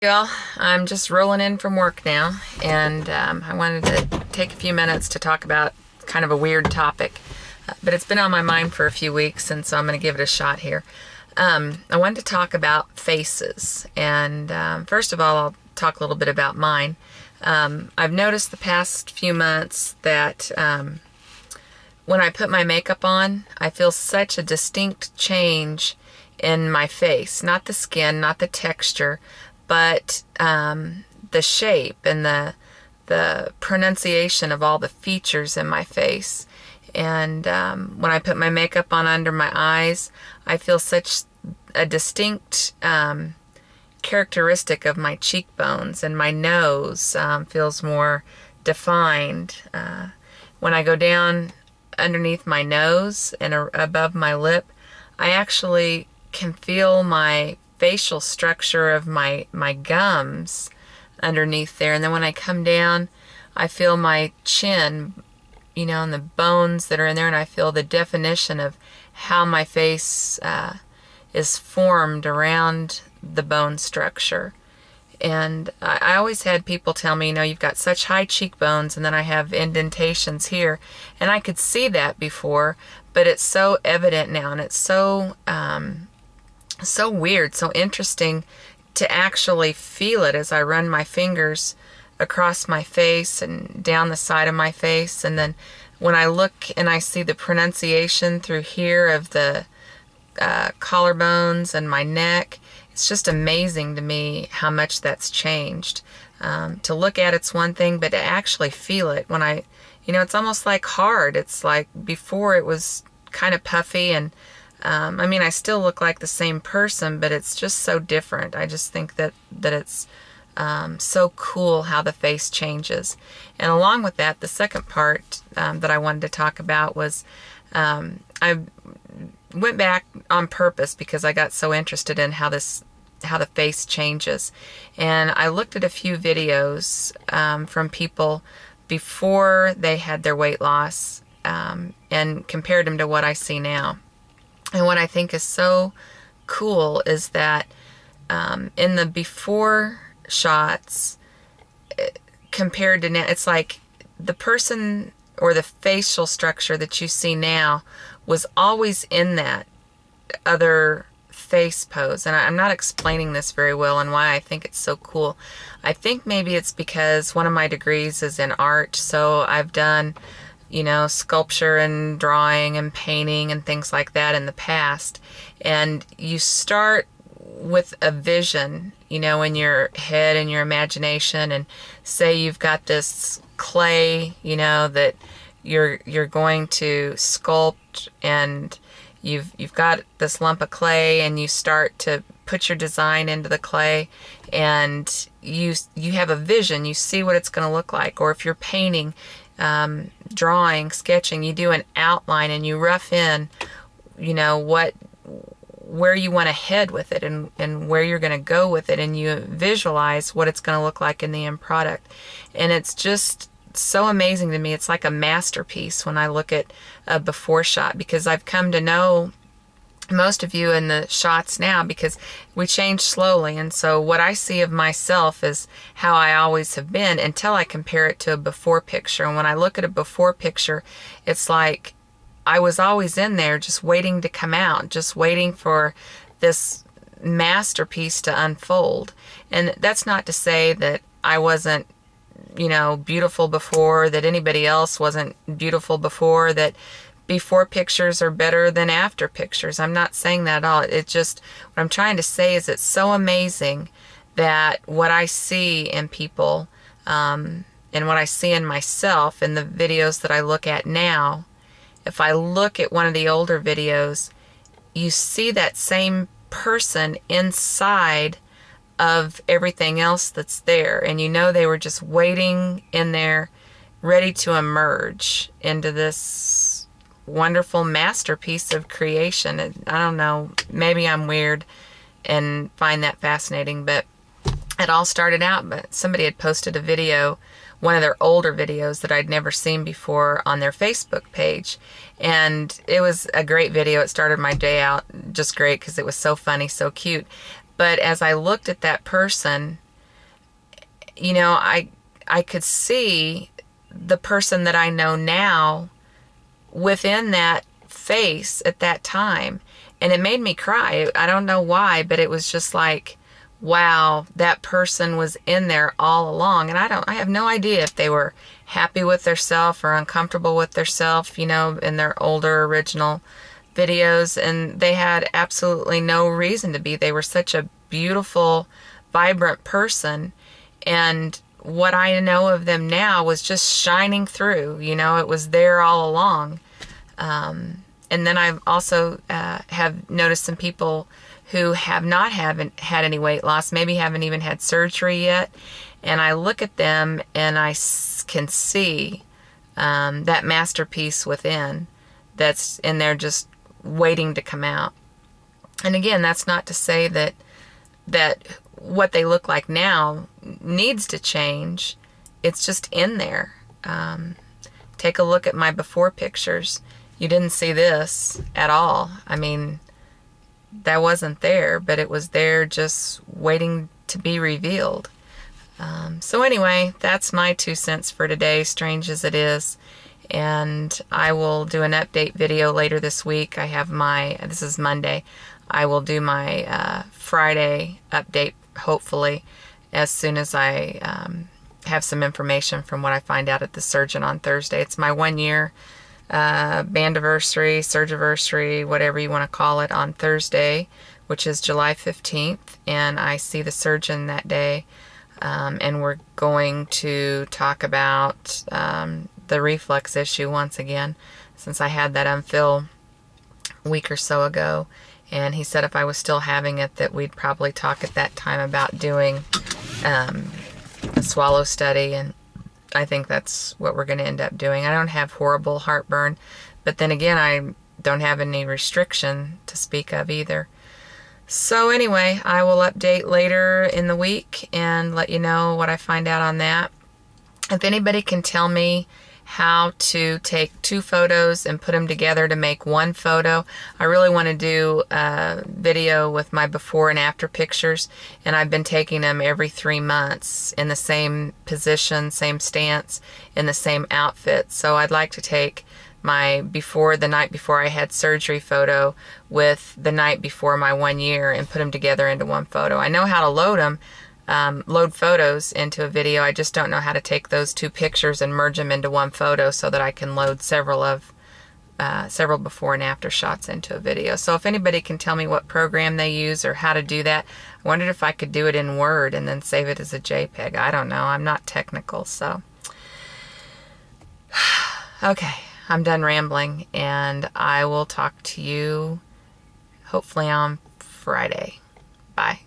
Well, I'm just rolling in from work now, and I wanted to take a few minutes to talk about kind of a weird topic, but it's been on my mind for a few weeks, and so I'm going to give it a shot here. I wanted to talk about faces, and first of all, I'll talk a little bit about mine. I've noticed the past few months that when I put my makeup on, I feel such a distinct change in my face. Not the skin, not the texture, but the shape and the pronunciation of all the features in my face. And when I put my makeup on under my eyes, I feel such a distinct characteristic of my cheekbones, and my nose feels more defined. When I go down underneath my nose and above my lip, I actually can feel my facial structure of my gums underneath there. And then when I come down, I feel my chin, and the bones that are in there, and I feel the definition of how my face is formed around the bone structure. And I always had people tell me, you've got such high cheekbones, and then I have indentations here. And I could see that before, but it's so evident now, and it's so weird, so interesting to actually feel it as I run my fingers across my face and down the side of my face. And then when I look and I see the pronunciation through here of the collarbones and my neck, it's just amazing to me how much that's changed. To look at it's one thing, but to actually feel it when it's almost like hard. It's like before it was kind of puffy, and I still look like the same person, but it's just so different. I just think that it's so cool how the face changes. And along with that, the second part that I wanted to talk about was I went back on purpose because I got so interested in how the face changes. And I looked at a few videos from people before they had their weight loss and compared them to what I see now. And what I think is so cool is that in the before shots compared to now, it's like the person or the facial structure that you see now was always in that other face pose. And I'm not explaining this very well and why I think it's so cool. I think maybe it's because one of my degrees is in art, so I've done sculpture and drawing and painting and things like that in the past. And you start with a vision, in your head and your imagination, and say you've got this clay, that you're going to sculpt, and you've got this lump of clay, and you start to put your design into the clay, and you have a vision, you see what it's going to look like. Or if you're painting, drawing, sketching, you do an outline and you rough in, where you want to head with it and where you're going to go with it, and you visualize what it's going to look like in the end product. And it's just so amazing to me. It's like a masterpiece when I look at a before shot, because I've come to know most of you in the shots now because we change slowly. And so what I see of myself is how I always have been until I compare it to a before picture. And when I look at a before picture, it's like I was always in there just waiting to come out, just waiting for this masterpiece to unfold. And that's not to say that I wasn't, beautiful before, that anybody else wasn't beautiful before, that before pictures are better than after pictures. I'm not saying that at all. It's just, what I'm trying to say is it's so amazing that what I see in people and what I see in myself in the videos that I look at now, if I look at one of the older videos, you see that same person inside of everything else that's there. And they were just waiting in there, ready to emerge into this wonderful masterpiece of creation. And I don't know, maybe I'm weird and find that fascinating, but it all started out, but somebody had posted a video, one of their older videos that I'd never seen before, on their Facebook page. And it was a great video. It started my day out just great because it was so funny, so cute. But as I looked at that person you know, I could see the person that I know now within that face at that time. And it made me cry. I don't know why, but it was just like, wow, that person was in there all along. And I have no idea if they were happy with themselves or uncomfortable with themselves, you know, in their older original videos. And they had absolutely no reason to be. They were such a beautiful, vibrant person. And what I know of them now was just shining through, you know, it was there all along. And then I've also have noticed some people who haven't had any weight loss, maybe haven't even had surgery yet, and I look at them and I can see that masterpiece within that's in there just waiting to come out. And again, that's not to say that what they look like now needs to change. It's just in there. Take a look at my before pictures. You didn't see this at all. I mean, that wasn't there, but it was there just waiting to be revealed. So anyway, that's my 2 cents for today, strange as it is. And I will do an update video later this week. I have this is Monday. I will do my Friday update, hopefully, as soon as I have some information from what I find out at the surgeon on Thursday. It's my 1 year bandiversary, surgiversary, whatever you want to call it, on Thursday, which is July 15th, and I see the surgeon that day, and we're going to talk about the reflux issue once again, since I had that unfill a week or so ago, and he said if I was still having it that we'd probably talk at that time about doing a swallow study, and I think that's what we're going to end up doing. I don't have horrible heartburn, but then again, I don't have any restriction to speak of either. So anyway, I will update later in the week and let you know what I find out on that. If anybody can tell me how to take 2 photos and put them together to make 1 photo. I really want to do a video with my before and after pictures, and I've been taking them every 3 months in the same position, same stance, in the same outfit. So I'd like to take my the night before I had surgery photo with the night before my 1 year and put them together into 1 photo. I know how to load them. Load photos into a video. I just don't know how to take those 2 pictures and merge them into 1 photo so that I can load several before and after shots into a video. So if anybody can tell me what program they use or how to do that. I wondered if I could do it in Word and then save it as a JPEG. I don't know. I'm not technical, so. Okay, I'm done rambling, and I will talk to you hopefully on Friday. Bye.